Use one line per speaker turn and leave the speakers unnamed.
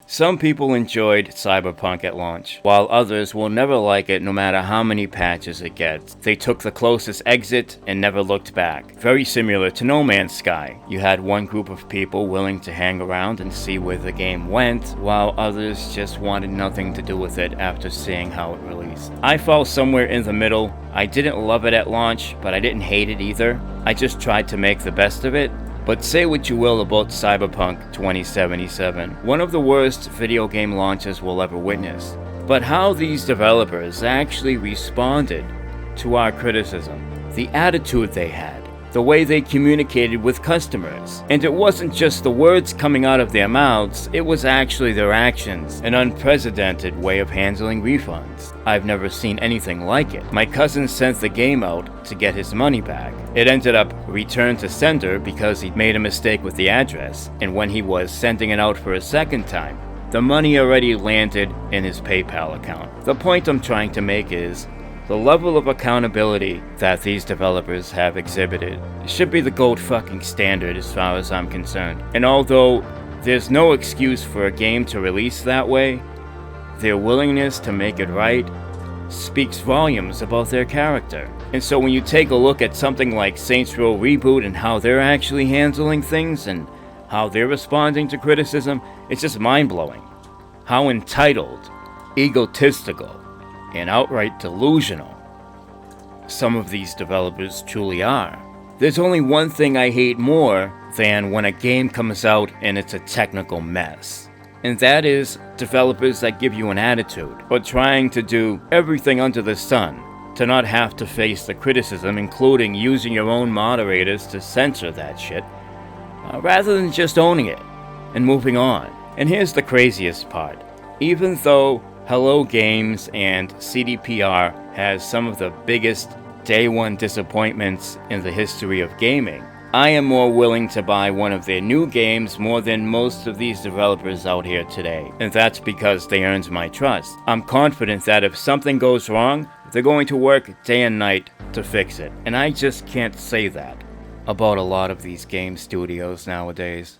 Some people enjoyed Cyberpunk at launch, while others will never like it no matter how many patches it gets. They took the closest exit and never looked back. Very similar to No Man's Sky. You had one group of people willing to hang around and see where the game went, while others just wanted nothing to do with it after seeing how it released. I fell somewhere in the middle. I didn't love it at launch, but I didn't hate it either. I just tried to make the best of it. But say what you will about Cyberpunk 2077, one of the worst video game launches we'll ever witness. But how these developers actually responded to our criticism, the attitude they had, the way they communicated with customers. And it wasn't just the words coming out of their mouths, it was actually their actions, an unprecedented way of handling refunds. I've never seen anything like it. My cousin sent the game out to get his money back. It ended up returned to sender because he made a mistake with the address, and when he was sending it out for a second time, the money already landed in his PayPal account. The point I'm trying to make is, the level of accountability that these developers have exhibited should be the gold fucking standard as far as I'm concerned. And although there's no excuse for a game to release that way, their willingness to make it right speaks volumes about their character. And so when you take a look at something like Saints Row Reboot and how they're actually handling things and how they're responding to criticism, it's just mind-blowing. How entitled, egotistical, and outright delusional some of these developers truly are. There's only one thing I hate more than when a game comes out and it's a technical mess. And that is developers that give you an attitude, but trying to do everything under the sun to not have to face the criticism, including using your own moderators to censor that shit, rather than just owning it and moving on. And here's the craziest part. Even though Hello Games and CDPR has some of the biggest day one disappointments in the history of gaming, I am more willing to buy one of their new games more than most of these developers out here today. And that's because they earned my trust. I'm confident that if something goes wrong, they're going to work day and night to fix it. And I just can't say that about a lot of these game studios nowadays.